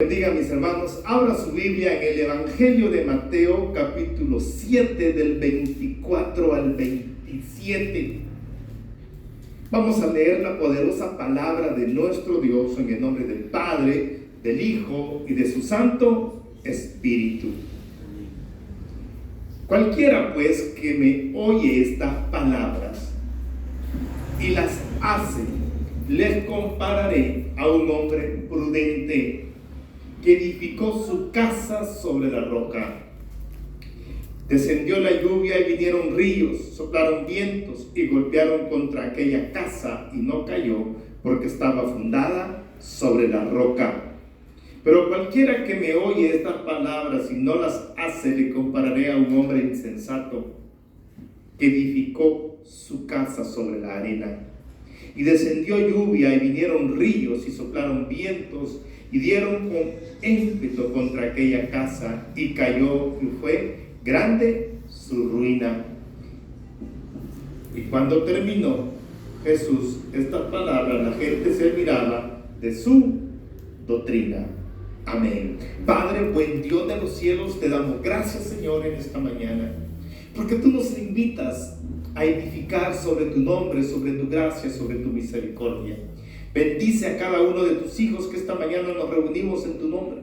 Bendiga, mis hermanos, abra su Biblia en el Evangelio de Mateo, capítulo 7, del 24 al 27. Vamos a leer la poderosa palabra de nuestro Dios en el nombre del Padre, del Hijo y de su Santo Espíritu. Cualquiera, pues, que me oye estas palabras y las hace, les compararé a un hombre prudente que edificó su casa sobre la roca. Descendió la lluvia y vinieron ríos, soplaron vientos y golpearon contra aquella casa, y no cayó, porque estaba fundada sobre la roca. Pero cualquiera que me oye estas palabras y no las hace, le compararé a un hombre insensato que edificó su casa sobre la arena. Y descendió lluvia y vinieron ríos y soplaron vientos y dieron con ímpetu contra aquella casa, y cayó, y fue grande su ruina. Y cuando terminó Jesús estas palabras, la gente se admiraba de su doctrina. Amén. Padre, buen Dios de los cielos, te damos gracias, Señor, en esta mañana, porque tú nos invitas a edificar sobre tu nombre, sobre tu gracia, sobre tu misericordia. Bendice a cada uno de tus hijos que esta mañana nos reunimos en tu nombre.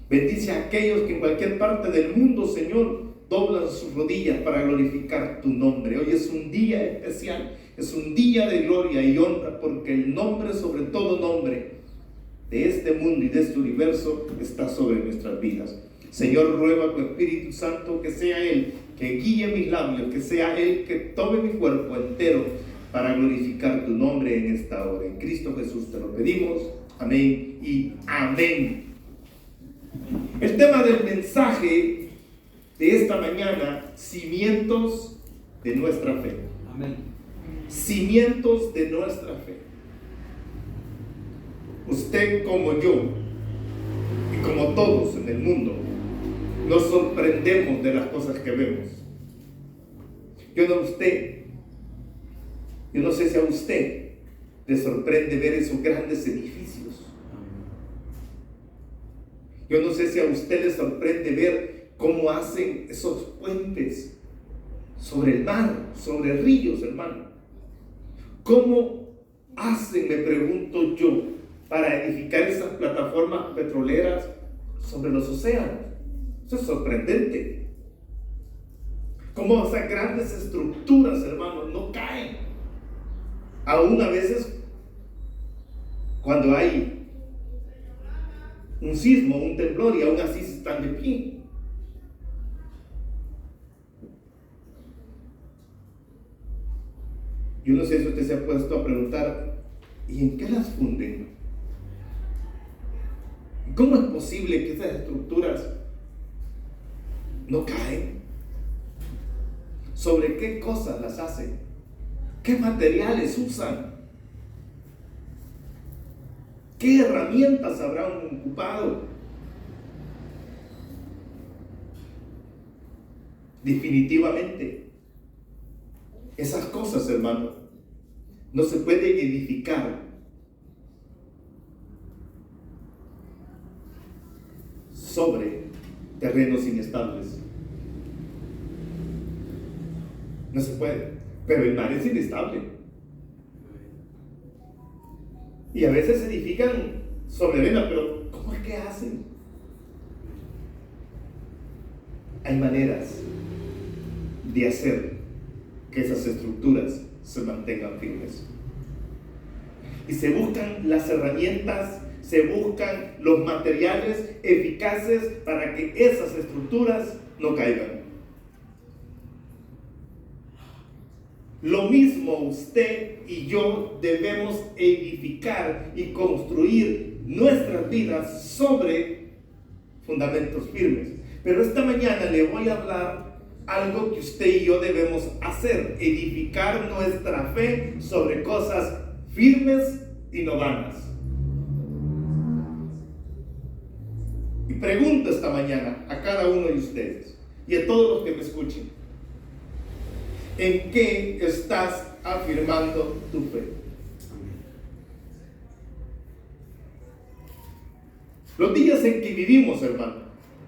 Bendice a aquellos que en cualquier parte del mundo, Señor, doblan sus rodillas para glorificar tu nombre. Hoy es un día especial, es un día de gloria y honra, porque el nombre sobre todo nombre de este mundo y de este universo está sobre nuestras vidas. Señor, ruega a tu Espíritu Santo que sea Él que guíe mis labios, que sea Él que tome mi cuerpo entero para glorificar tu nombre en esta hora. En Cristo Jesús te lo pedimos. Amén y amén. El tema del mensaje de esta mañana: cimientos de nuestra fe. Amén. Cimientos de nuestra fe. Usted, como yo y como todos en el mundo, nos sorprendemos de las cosas que vemos. Yo no sé si a usted le sorprende ver esos grandes edificios. Yo no sé si a usted le sorprende ver cómo hacen esos puentes sobre el mar, sobre ríos, hermano. ¿Cómo hacen, me pregunto yo, para edificar esas plataformas petroleras sobre los océanos? Eso es sorprendente. Cómo esas grandes estructuras, hermanos, no caen. Aún a veces, cuando hay un sismo, un temblor, y aún así están de pie. Yo no sé si usted se ha puesto a preguntar: ¿y en qué las funden? ¿Cómo es posible que esas estructuras no caen? ¿Sobre qué cosas las hacen? ¿Qué materiales usan? ¿Qué herramientas habrán ocupado? Definitivamente, esas cosas, hermano, no se pueden edificar sobre terrenos inestables. No se puede. Pero el mar es inestable. Y a veces se edifican sobre arena, pero ¿cómo es que hacen? Hay maneras de hacer que esas estructuras se mantengan firmes. Y se buscan las herramientas, se buscan los materiales eficaces para que esas estructuras no caigan. Lo mismo usted y yo debemos edificar y construir nuestras vidas sobre fundamentos firmes. Pero esta mañana le voy a hablar algo que usted y yo debemos hacer: edificar nuestra fe sobre cosas firmes y no vanas. Y pregunto esta mañana a cada uno de ustedes y a todos los que me escuchen: ¿en qué estás afirmando tu fe? Los días en que vivimos, hermano,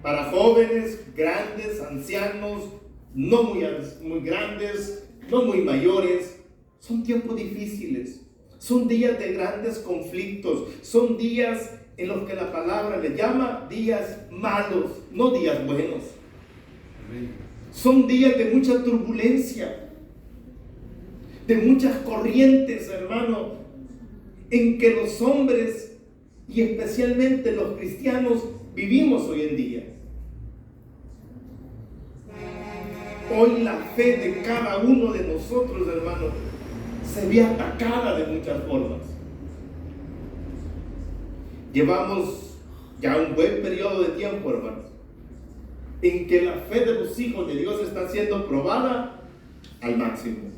para jóvenes, grandes, ancianos, no muy grandes, no muy mayores, son tiempos difíciles, son días de grandes conflictos, son días en los que la palabra le llama días malos, no días buenos. Son días de mucha turbulencia, de muchas corrientes, hermano, en que los hombres y especialmente los cristianos vivimos hoy en día. Hoy la fe de cada uno de nosotros, hermano, se ve atacada de muchas formas. Llevamos ya un buen periodo de tiempo, hermanos, en que la fe de los hijos de Dios está siendo probada al máximo.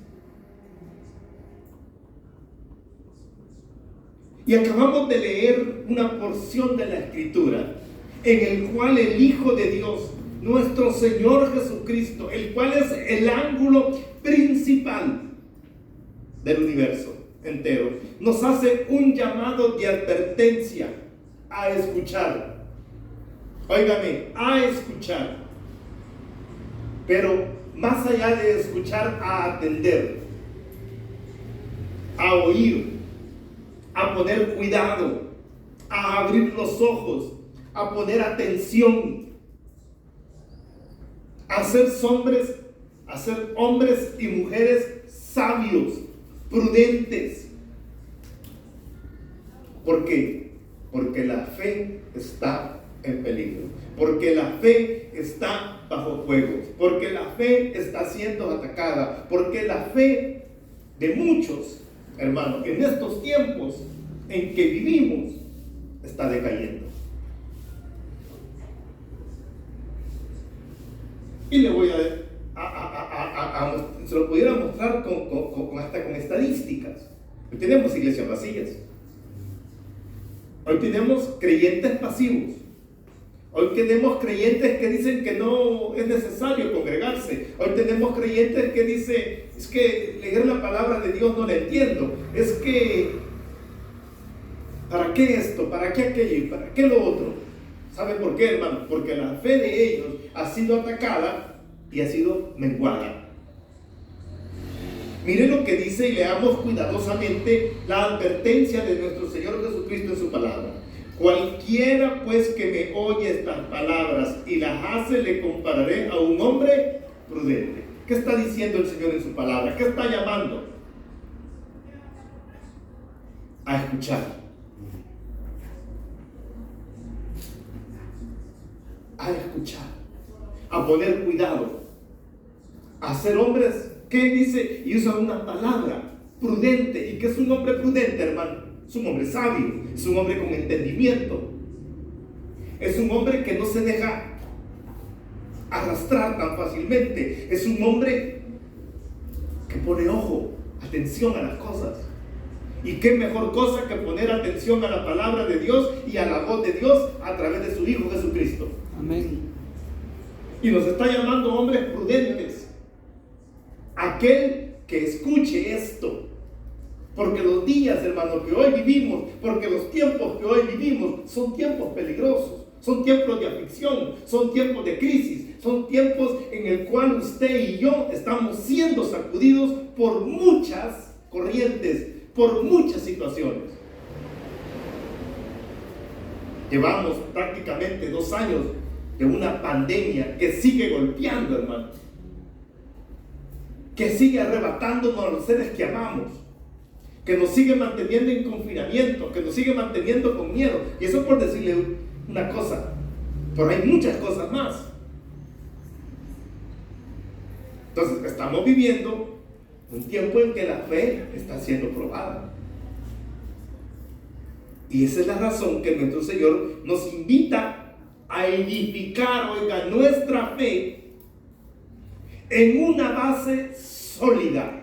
Y acabamos de leer una porción de la Escritura en el cual el Hijo de Dios, nuestro Señor Jesucristo, el cual es el ángulo principal del universo entero, nos hace un llamado de advertencia a escuchar. Óigame, a escuchar. Pero más allá de escuchar, a atender, a oír, a poner cuidado, a abrir los ojos, a poner atención, a ser hombres y mujeres sabios, prudentes. ¿Por qué? Porque la fe está en peligro, porque la fe está bajo fuego, porque la fe está siendo atacada, porque la fe de muchos, hermanos, en estos tiempos en que vivimos está decayendo. Y le voy se lo pudiera mostrar hasta con estadísticas. Hoy tenemos iglesias vacías. Hoy tenemos creyentes pasivos. Hoy tenemos creyentes que dicen que no es necesario congregarse. Hoy tenemos creyentes que dicen, es que leer la palabra de Dios no la entiendo. Es que, ¿para qué esto? ¿Para qué aquello? ¿Y para qué lo otro? ¿Sabe por qué, hermano? Porque la fe de ellos ha sido atacada y ha sido menguada. Mire lo que dice y leamos cuidadosamente la advertencia de nuestro Señor Jesucristo en su palabra. Cualquiera pues que me oye estas palabras y las hace, le compararé a un hombre prudente. ¿Qué está diciendo el Señor en su palabra? ¿Qué está llamando? A escuchar. A escuchar. A poner cuidado. A ser hombres. ¿Qué dice? Y usa una palabra, prudente. ¿Y qué es un hombre prudente, hermano? Es un hombre sabio, es un hombre con entendimiento, es un hombre que no se deja arrastrar tan fácilmente, es un hombre que pone ojo, atención a las cosas. Y qué mejor cosa que poner atención a la palabra de Dios y a la voz de Dios a través de su Hijo Jesucristo. Amén. Y nos está llamando hombres prudentes. Aquel que escuche esto, porque los días, hermanos, que hoy vivimos, porque los tiempos que hoy vivimos son tiempos peligrosos, son tiempos de aflicción, son tiempos de crisis, son tiempos en el cual usted y yo estamos siendo sacudidos por muchas corrientes, por muchas situaciones. Llevamos prácticamente 2 años de una pandemia que sigue golpeando, hermano, que sigue arrebatándonos a los seres que amamos, que nos sigue manteniendo en confinamiento, que nos sigue manteniendo con miedo. Y eso por decirle una cosa, pero hay muchas cosas más. Entonces estamos viviendo un tiempo en que la fe está siendo probada. Y esa es la razón que nuestro Señor nos invita a edificar, oiga, nuestra fe en una base sólida.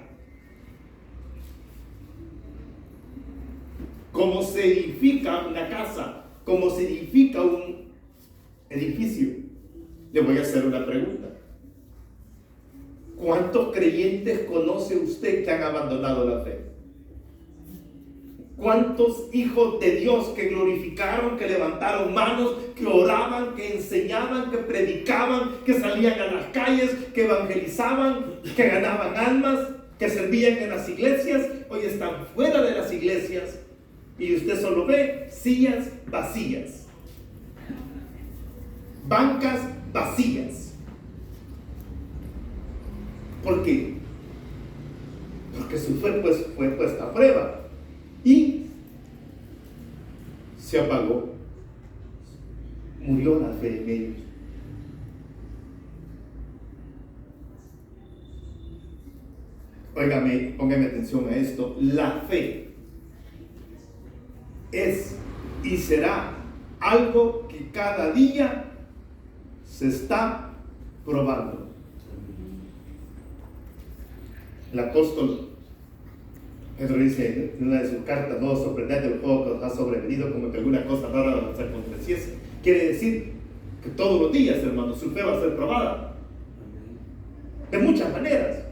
Como se edifica una casa, como se edifica un edificio. Le voy a hacer una pregunta. ¿Cuántos creyentes conoce usted que han abandonado la fe? ¿Cuántos hijos de Dios que glorificaron, que levantaron manos, que oraban, que enseñaban, que predicaban, que salían a las calles, que evangelizaban, que ganaban almas, que servían en las iglesias, hoy están fuera de las iglesias y usted solo ve sillas vacías, bancas vacías? ¿Por qué? Porque su fe pues, fue puesta a prueba y se apagó, murió la fe en ellos. Óigame, póngame atención a esto. La fe es y será algo que cada día se está probando. El apóstol Pedro dice en una de sus cartas: no os sorprended del juego que os ha sobrevenido, como que alguna cosa rara os aconteciese. Quiere decir que todos los días, hermanos, su fe va a ser probada de muchas maneras.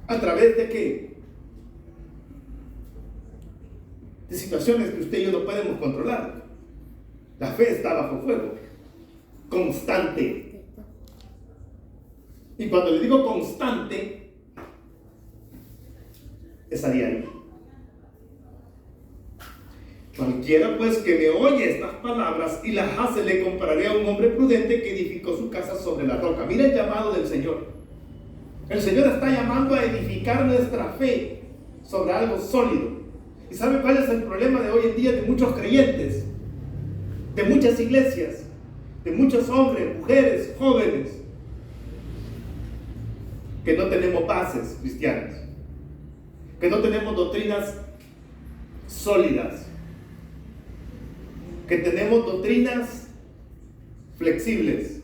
¿A través de qué? De situaciones que usted y yo no podemos controlar. La fe está bajo fuego, constante. Y cuando le digo constante, es a diario. Cualquiera pues que me oye estas palabras y las hace, le compararé a un hombre prudente que edificó su casa sobre la roca. Mira el llamado del Señor. El Señor está llamando a edificar nuestra fe sobre algo sólido. ¿Y sabe cuál es el problema de hoy en día de muchos creyentes? De muchas iglesias, de muchos hombres, mujeres, jóvenes, que no tenemos bases cristianas, que no tenemos doctrinas sólidas, que tenemos doctrinas flexibles.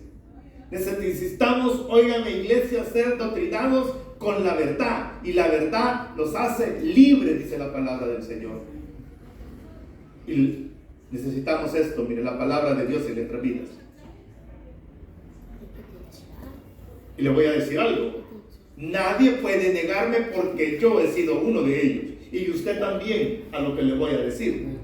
Necesitamos, óigame iglesia, ser doctrinados con la verdad, y la verdad nos hace libres, dice la palabra del Señor. Y necesitamos esto, mire, la palabra de Dios en nuestras vidas. Y le voy a decir algo: nadie puede negarme, porque yo he sido uno de ellos, y usted también, a lo que le voy a decir.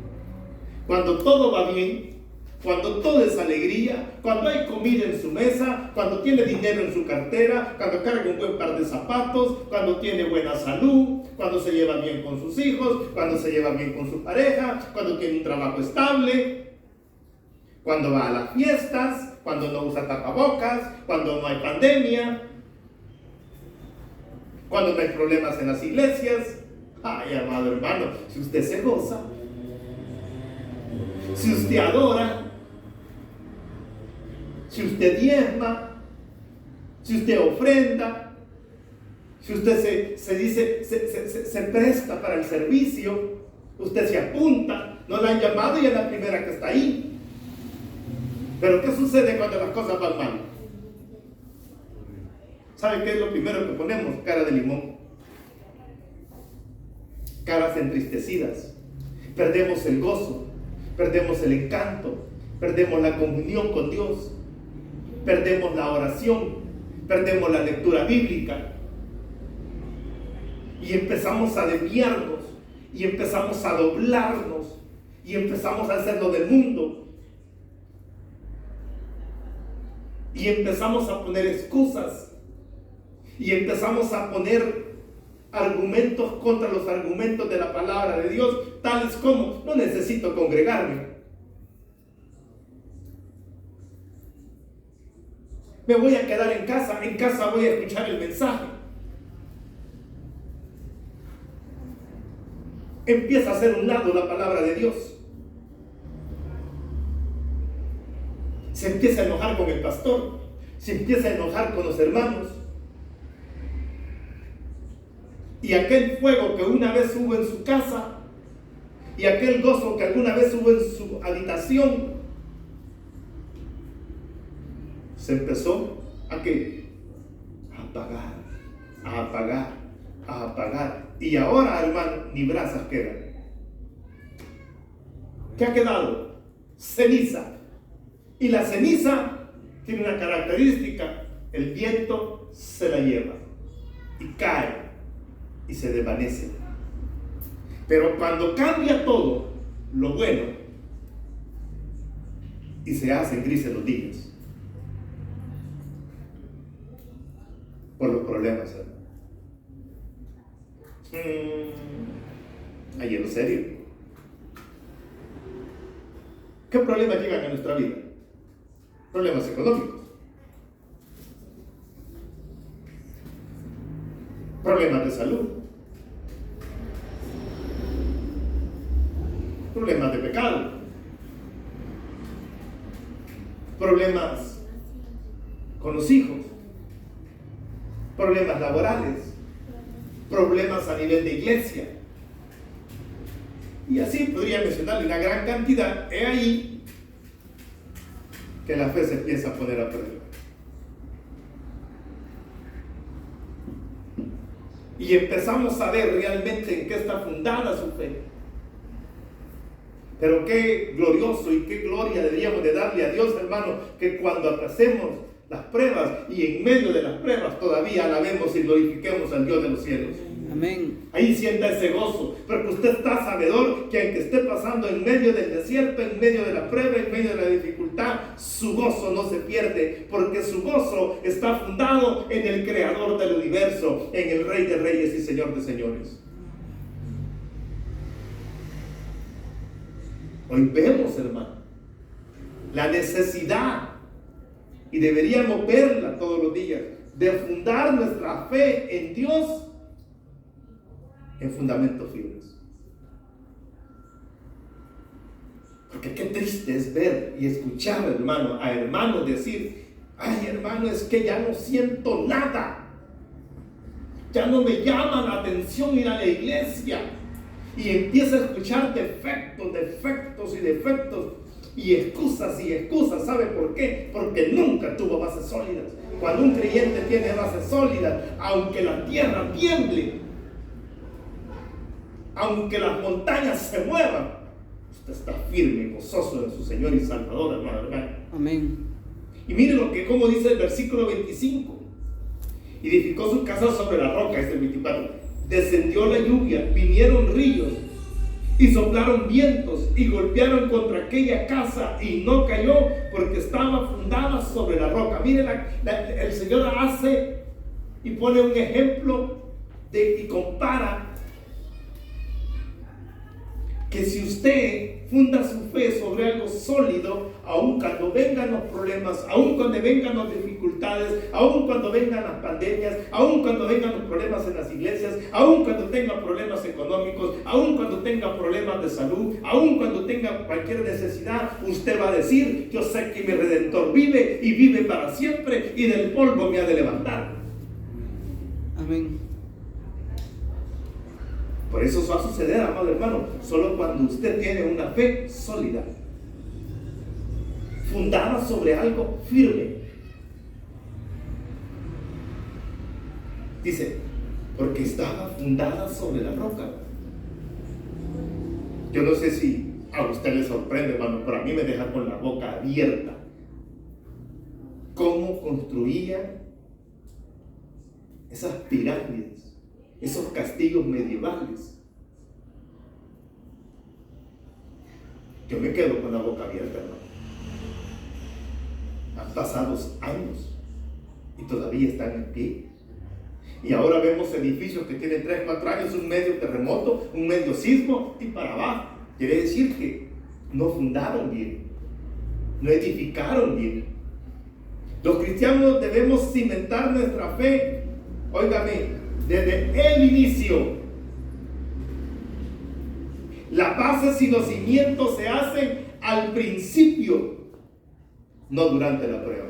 Cuando todo va bien, cuando todo es alegría, cuando hay comida en su mesa, cuando tiene dinero en su cartera, cuando carga un buen par de zapatos, cuando tiene buena salud, cuando se lleva bien con sus hijos, cuando se lleva bien con su pareja, cuando tiene un trabajo estable, cuando va a las fiestas, cuando no usa tapabocas, cuando no hay pandemia, cuando no hay problemas en las iglesias. Ay, amado hermano, si usted se goza, si usted adora, si usted diezma, si usted ofrenda, si usted se presta para el servicio, usted se apunta, no la han llamado y es la primera que está ahí. Pero ¿qué sucede cuando las cosas van mal? ¿Sabe qué es lo primero que ponemos? Cara de limón, caras entristecidas. Perdemos el gozo, perdemos el encanto, perdemos la comunión con Dios, perdemos la oración, perdemos la lectura bíblica, y empezamos a desviarnos, y empezamos a doblarnos, y empezamos a hacerlo del mundo, y empezamos a poner excusas, y empezamos a poner argumentos contra los argumentos de la palabra de Dios, tales como: no necesito congregarme, me voy a quedar en casa voy a escuchar el mensaje. Empieza a hacer un lado la palabra de Dios. Se empieza a enojar con el pastor, se empieza a enojar con los hermanos. Y aquel fuego que una vez hubo en su casa, y aquel gozo que alguna vez hubo en su habitación, se empezó a ¿qué? A apagar, a apagar, a apagar. Y ahora, hermano, ni brasas quedan. ¿Qué ha quedado? Ceniza. Y la ceniza tiene una característica: el viento se la lleva y cae y se desvanece. Pero cuando cambia todo lo bueno y se hacen grises los días por los problemas, ahí en lo serio. ¿Qué problemas llegan a nuestra vida? Problemas económicos, problemas de salud, problemas de pecado, problemas con los hijos, problemas laborales, problemas a nivel de iglesia. Y así podría mencionarle una gran cantidad. He ahí que la fe se empieza a poner a prueba. Y empezamos a ver realmente en qué está fundada su fe. Pero qué glorioso y qué gloria deberíamos de darle a Dios, hermano, que cuando pasemos las pruebas y en medio de las pruebas todavía alabemos y glorifiquemos al Dios de los cielos. Amén. Ahí sienta ese gozo, porque usted está sabedor que aunque esté pasando en medio del desierto, en medio de la prueba, en medio de la dificultad, su gozo no se pierde, porque su gozo está fundado en el Creador del universo, en el Rey de Reyes y Señor de Señores. Hoy vemos, hermano, la necesidad, y deberíamos verla todos los días, de fundar nuestra fe en Dios en fundamentos firmes. Porque qué triste es ver y escuchar, hermano, a hermanos decir: ay, hermano, es que ya no siento nada, ya no me llama la atención ir a la iglesia. Y empieza a escuchar defectos y excusas. ¿Sabe por qué? Porque nunca tuvo bases sólidas. Cuando un creyente tiene bases sólidas, aunque la tierra tiemble, aunque las montañas se muevan, usted está firme, gozoso en su Señor y Salvador, hermano. Amén. Y mire como dice el versículo 25. Edificó su casa sobre la roca, es el 24. Descendió la lluvia, vinieron ríos y soplaron vientos y golpearon contra aquella casa y no cayó porque estaba fundada sobre la roca. Mire, el Señor hace y pone un ejemplo y compara que si usted funda su fe sobre algo sólido, aun cuando vengan los problemas, aun cuando vengan las dificultades, aun cuando vengan las pandemias, aun cuando vengan los problemas en las iglesias, aun cuando tenga problemas económicos, aun cuando tenga problemas de salud, aun cuando tenga cualquier necesidad, usted va a decir: yo sé que mi Redentor vive y vive para siempre, y del polvo me ha de levantar. Amén. Por eso eso va a suceder, amado hermano, solo cuando usted tiene una fe sólida, fundada sobre algo firme. Dice, porque estaba fundada sobre la roca. Yo no sé si a usted le sorprende, hermano, pero a mí me deja con la boca abierta cómo construía esas pirámides, esos castillos medievales. Yo me quedo con la boca abierta, hermano. Han pasado años y todavía están en pie. Y ahora vemos edificios que tienen 3, 4 años, un medio terremoto, un medio sismo y para abajo. Quiere decir que no fundaron bien, no edificaron bien. Los cristianos debemos cimentar nuestra fe, óigame, desde el inicio. Las bases y los cimientos se hacen al principio, no durante la prueba.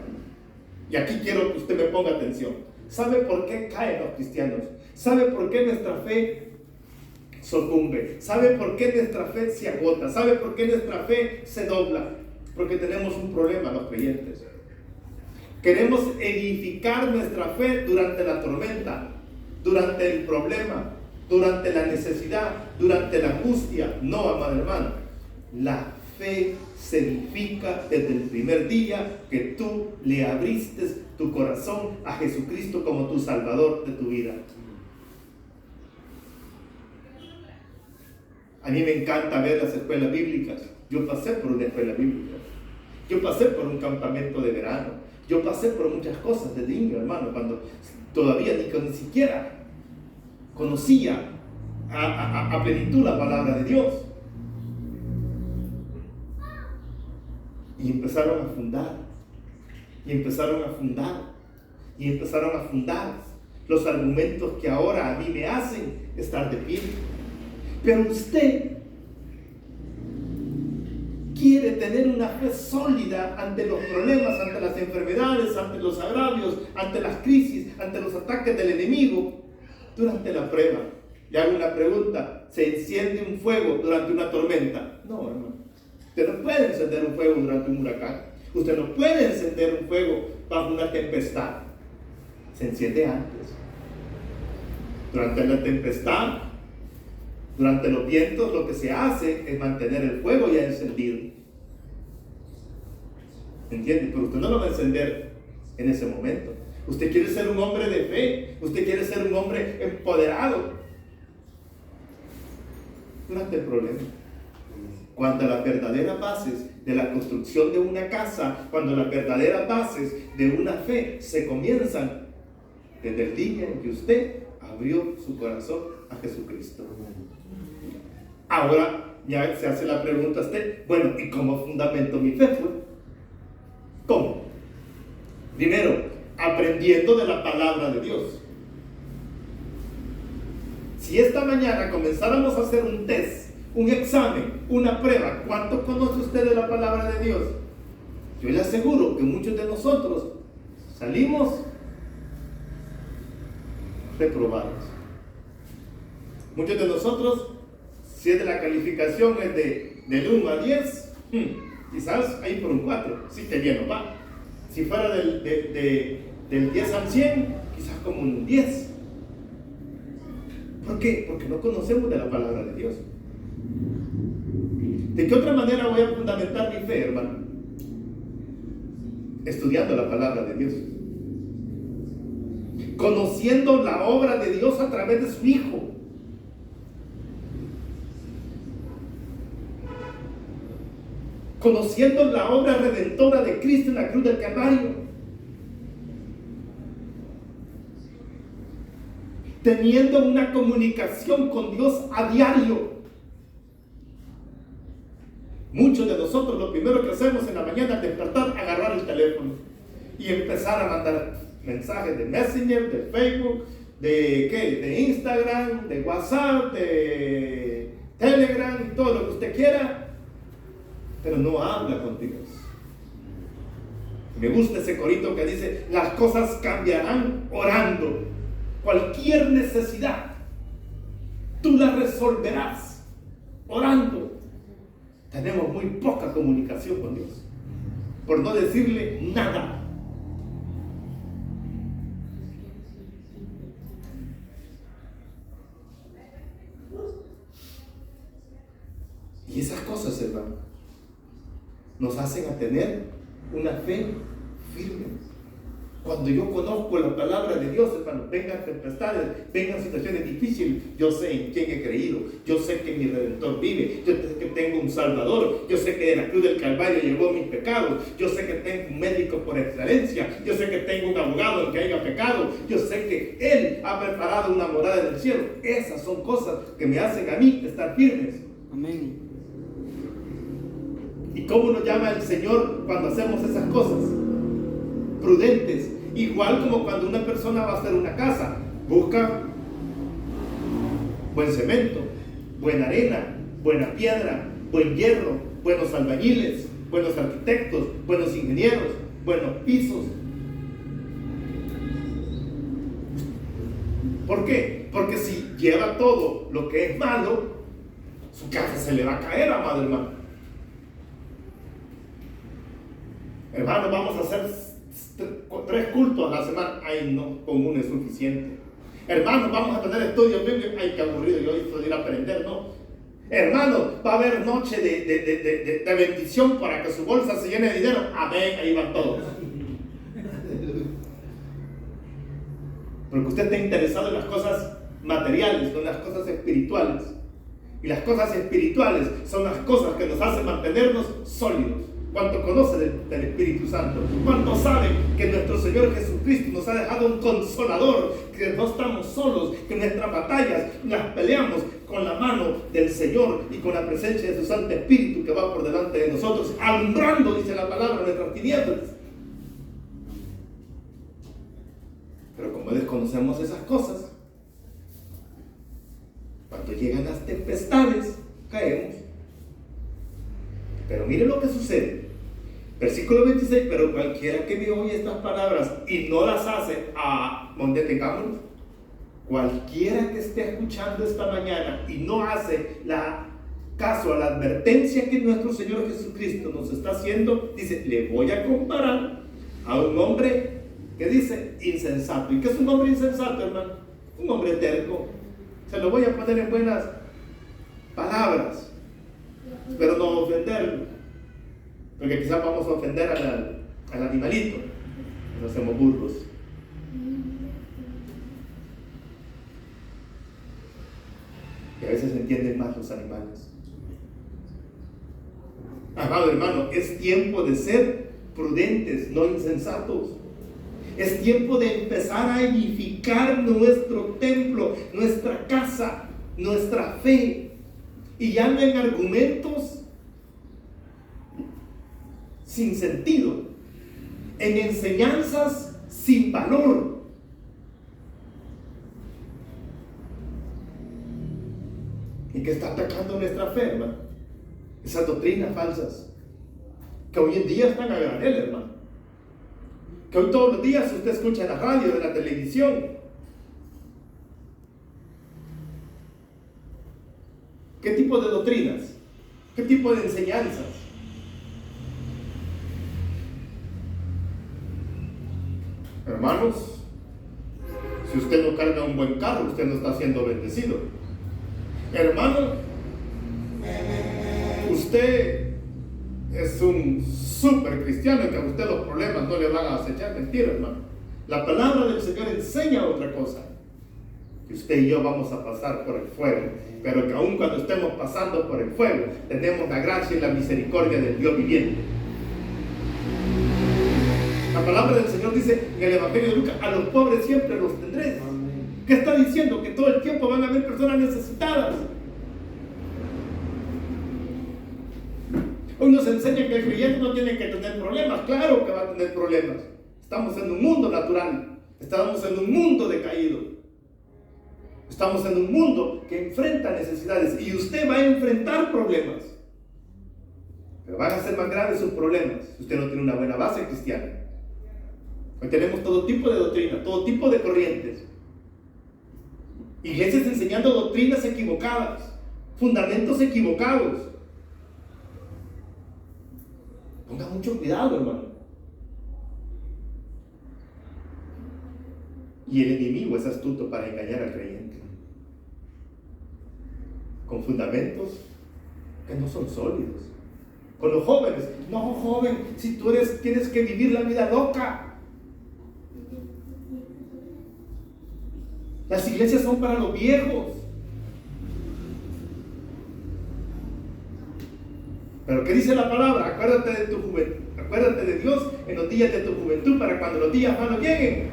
Y aquí quiero que usted me ponga atención. ¿Sabe por qué caen los cristianos? ¿Sabe por qué nuestra fe sucumbe? ¿Sabe por qué nuestra fe se agota? ¿Sabe por qué nuestra fe se dobla? Porque tenemos un problema los creyentes. Queremos edificar nuestra fe durante la tormenta, durante el problema, durante la necesidad, durante la angustia. No, amado hermano, la fe se edifica desde el primer día que tú le abriste tu corazón a Jesucristo como tu Salvador de tu vida. A mí me encanta ver las escuelas bíblicas. Yo pasé por una escuela bíblica. Yo pasé por un campamento de verano. Yo pasé por muchas cosas de niño, hermano, cuando todavía ni siquiera conocía a plenitud la palabra de Dios. Y empezaron a fundar. Y empezaron a fundar. Y empezaron a fundar los argumentos que ahora a mí me hacen estar de pie. Pero usted quiere tener una fe sólida ante los problemas, ante las enfermedades, ante los agravios, ante las crisis, ante los ataques del enemigo durante la prueba. Le hago una pregunta: ¿se enciende un fuego durante una tormenta? No, hermano. Usted no puede encender un fuego durante un huracán. Usted no puede encender un fuego bajo una tempestad. Se enciende antes. Durante la tempestad, durante los vientos, lo que se hace es mantener el fuego ya encendido. ¿Entiende? Pero usted no lo va a encender en ese momento. Usted quiere ser un hombre de fe. Usted quiere ser un hombre empoderado durante el problema. Cuando las verdaderas bases de la construcción de una casa, cuando las verdaderas bases de una fe se comienzan desde el día en que usted abrió su corazón a Jesucristo. Ahora ya se hace la pregunta a usted: bueno, ¿y cómo fundamento mi fe? ¿Cómo? Primero, aprendiendo de la palabra de Dios. Si esta mañana comenzáramos a hacer un test, un examen, una prueba, ¿cuánto conoce usted de la palabra de Dios? Yo le aseguro que muchos de nosotros salimos reprobados. Muchos de nosotros, si es de la calificación es del 1 a 10, quizás ahí por un 4, sí que bien nos va. Si fuera del 10 al 100, quizás como un 10. ¿Por qué? Porque no conocemos de la palabra de Dios. ¿De qué otra manera voy a fundamentar mi fe, hermano? Estudiando la palabra de Dios. Conociendo la obra de Dios a través de su Hijo. Conociendo la obra redentora de Cristo en la cruz del Calvario. Teniendo una comunicación con Dios a diario. Muchos de nosotros lo primero que hacemos en la mañana es despertar, agarrar el teléfono y empezar a mandar mensajes de Messenger, de Facebook, de Instagram, de WhatsApp, de Telegram, todo lo que usted quiera, pero no habla con Dios. Me gusta ese corito que dice: las cosas cambiarán orando. Cualquier necesidad tú la resolverás orando. Tenemos muy poca comunicación con Dios, por no decirle nada. Y esas cosas, hermano, nos hacen a tener una fe firme. Cuando yo conozco la palabra de Dios, hermano, vengan tempestades, vengan situaciones difíciles, yo sé en quién he creído, yo sé que mi Redentor vive, yo sé que tengo un Salvador, yo sé que de la cruz del Calvario llevó mis pecados, yo sé que tengo un médico por excelencia, yo sé que tengo un abogado en que haya pecado, yo sé que Él ha preparado una morada en el cielo. Esas son cosas que me hacen a mí estar firmes. Amén. ¿Y cómo nos llama el Señor cuando hacemos esas cosas? Prudentes. Igual como cuando una persona va a hacer una casa, busca buen cemento, buena arena, buena piedra, buen hierro, buenos albañiles, buenos arquitectos, buenos ingenieros, buenos pisos. ¿Por qué? Porque si lleva todo lo que es malo, su casa se le va a caer, amado hermano. Hermano, vamos a hacer 3 cultos a la semana. Ay, no, con uno es suficiente. Hermano, vamos a tener estudios bíblicos. Ay, qué aburrido, yo estoy ir a aprender, no. Hermano, va a haber noche de bendición para que su bolsa se llene de dinero. Amén, ahí van todos. Porque usted está interesado en las cosas materiales, no en las cosas espirituales. Y las cosas espirituales son las cosas que nos hacen mantenernos sólidos. ¿Cuánto conocen del Espíritu Santo? ¿Cuánto saben que nuestro Señor Jesucristo nos ha dejado un consolador? Que no estamos solos, que nuestras batallas las peleamos con la mano del Señor y con la presencia de su Santo Espíritu que va por delante de nosotros, alumbrando, dice la palabra, nuestras tinieblas. Pero como desconocemos esas cosas, cuando llegan las tempestades, caemos. Pero mire lo que sucede. Versículo 26, pero cualquiera que me oye estas palabras y no las hace, detengámonos. Cualquiera que esté escuchando esta mañana y no hace caso a la advertencia que nuestro Señor Jesucristo nos está haciendo, dice, le voy a comparar a un hombre que dice insensato. ¿Y qué es un hombre insensato, hermano? Un hombre terco. Se lo voy a poner en buenas palabras, pero no ofenderlo, porque quizás vamos a ofender al animalito, nos hacemos burros. Y a veces entienden más los animales. Amado hermano, es tiempo de ser prudentes, no insensatos. Es tiempo de empezar a edificar nuestro templo, nuestra casa, nuestra fe. Y ya no en argumentos sin sentido, en enseñanzas sin valor. ¿Y qué está atacando nuestra fe, hermano? Esas doctrinas falsas que hoy en día están a granel, hermano. Que hoy todos los días usted escucha en la radio, en la televisión. ¿Qué tipo de doctrinas? ¿Qué tipo de enseñanzas? Hermanos, si usted no carga un buen carro, usted no está siendo bendecido. Hermano, usted es un súper cristiano y que a usted los problemas no le van a acechar. Mentira, hermano. La palabra del Señor enseña otra cosa. Que usted y yo vamos a pasar por el fuego, pero que aun cuando estemos pasando por el fuego, tenemos la gracia y la misericordia del Dios viviente. La palabra del Señor dice en el Evangelio de Lucas, a los pobres siempre los tendréis. ¿Qué está diciendo? Que todo el tiempo van a haber personas necesitadas. Hoy nos enseña que el creyente no tiene que tener problemas. Claro que va a tener problemas. Estamos en un mundo natural. Estamos en un mundo decaído. Estamos en un mundo que enfrenta necesidades. Y usted va a enfrentar problemas. Pero van a ser más graves sus problemas si usted no tiene una buena base cristiana. Hoy tenemos todo tipo de doctrina, todo tipo de corrientes. Iglesias enseñando doctrinas equivocadas, fundamentos equivocados. Ponga mucho cuidado, hermano. Y el enemigo es astuto para engañar al creyente. Con fundamentos que no son sólidos. Con los jóvenes, no joven, si tú tienes que vivir la vida loca. Las iglesias son para los viejos. Pero ¿qué dice la palabra? Acuérdate de tu juventud, acuérdate de Dios en los días de tu juventud, para cuando los días malos lleguen,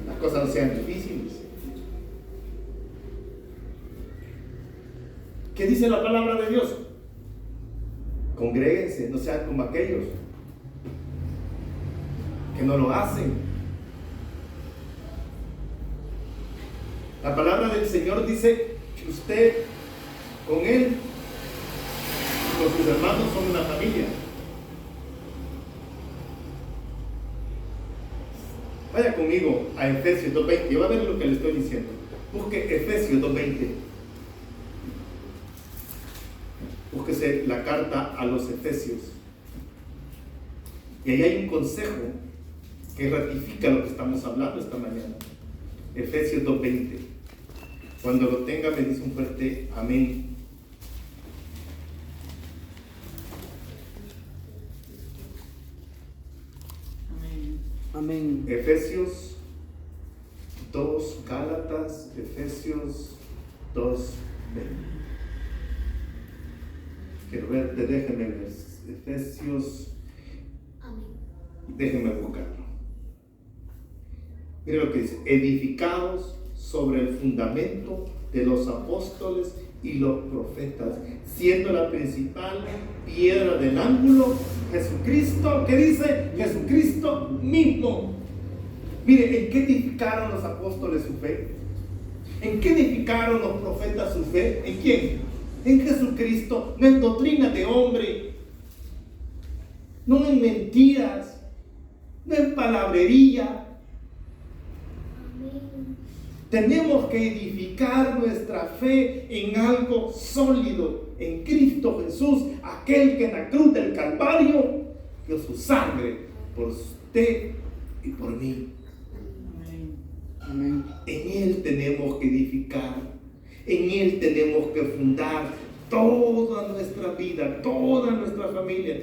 las cosas no sean difíciles. ¿Qué dice la palabra de Dios? Congréguense, no sean como aquellos que no lo hacen. La palabra del Señor dice que usted con Él, con sus hermanos, son una familia. Vaya conmigo a Efesios 2:20. Yo voy a ver lo que le estoy diciendo. Busque Efesios 2:20. Búsquese la carta a los Efesios. Y ahí hay un consejo que ratifica lo que estamos hablando esta mañana. Efesios 2:20. Cuando lo tenga, me dice un fuerte amén. Amén. Efesios 2, Gálatas, Efesios 2, Quiero verte, déjenme ver. Efesios. Déjenme buscarlo. Mire lo que dice: edificados sobre el fundamento de los apóstoles y los profetas, siendo la principal piedra del ángulo Jesucristo. ¿Qué dice? Jesucristo mismo. Mire, ¿en qué edificaron los apóstoles su fe? ¿En qué edificaron los profetas su fe? ¿En quién? En Jesucristo. No en doctrina de hombre, no en mentiras, no en palabrería. Tenemos que edificar nuestra fe en algo sólido, en Cristo Jesús, aquel que en la cruz del Calvario dio su sangre por usted y por mí. Amén. En Él tenemos que edificar, en Él tenemos que fundar toda nuestra vida, toda nuestra familia.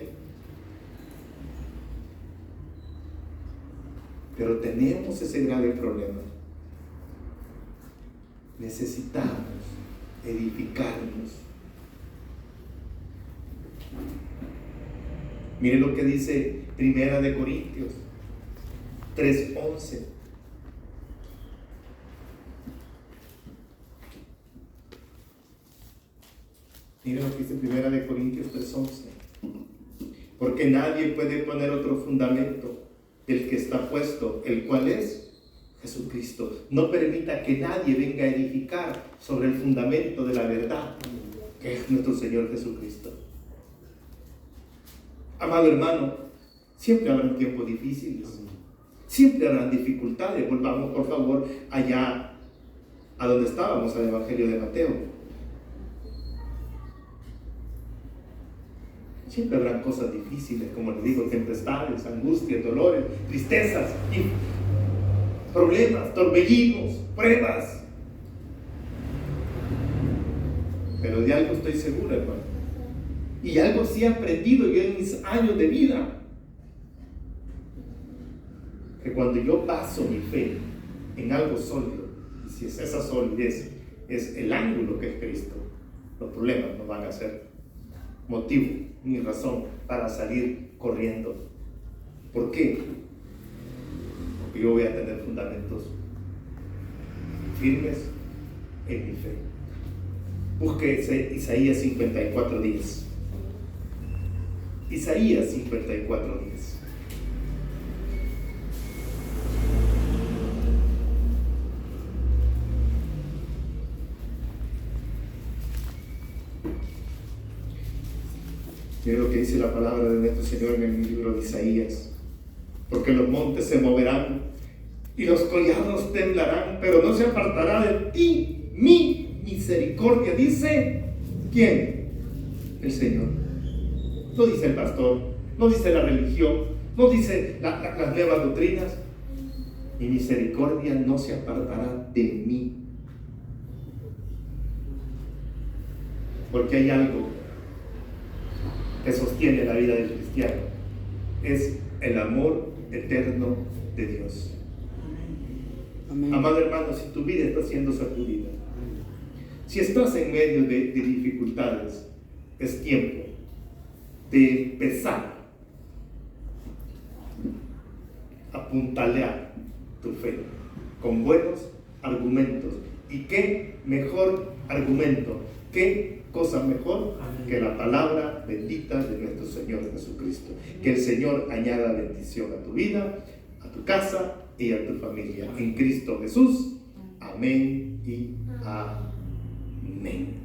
Pero tenemos ese grave problema. Necesitamos edificarnos. Miren lo que dice 1 Corintios 3:11. Miren lo que dice 1 Corintios 3:11. Porque nadie puede poner otro fundamento del que está puesto, el cual es Jesucristo. No permita que nadie venga a edificar sobre el fundamento de la verdad, que es nuestro Señor Jesucristo. Amado hermano, siempre habrán tiempos difíciles, siempre habrán dificultades. Volvamos por favor allá a donde estábamos, al Evangelio de Mateo. Siempre habrán cosas difíciles, como les digo, tempestades, angustias, dolores, tristezas, problemas, torbellinos, pruebas. Pero de algo estoy seguro, hermano. Y algo sí he aprendido yo en mis años de vida. Que cuando yo baso mi fe en algo sólido, y si es esa solidez, es el ángulo que es Cristo, los problemas no van a ser motivo ni razón para salir corriendo. ¿Por qué? Porque yo voy a tener fundamentos firmes en mi fe. Busque Isaías 54:10. Isaías 54:10. Mira lo que dice la palabra de nuestro Señor en el libro de Isaías. Porque los montes se moverán y los collados temblarán, pero no se apartará de ti mi misericordia. Dice, ¿quién? El Señor. No dice el pastor, no dice la religión, no dice las nuevas doctrinas. Mi misericordia no se apartará de mí. Porque hay algo que sostiene la vida del cristiano. Es el amor eterno de Dios. Amén. Amado hermano, si tu vida está siendo sacudida, si estás en medio de dificultades, es tiempo de empezar a apuntalear tu fe con buenos argumentos. ¿Y qué mejor argumento? ¿Qué cosa mejor que la palabra bendita de nuestro Señor Jesucristo? Que el Señor añada bendición a tu vida, a tu casa y a tu familia. En Cristo Jesús. Amén y amén.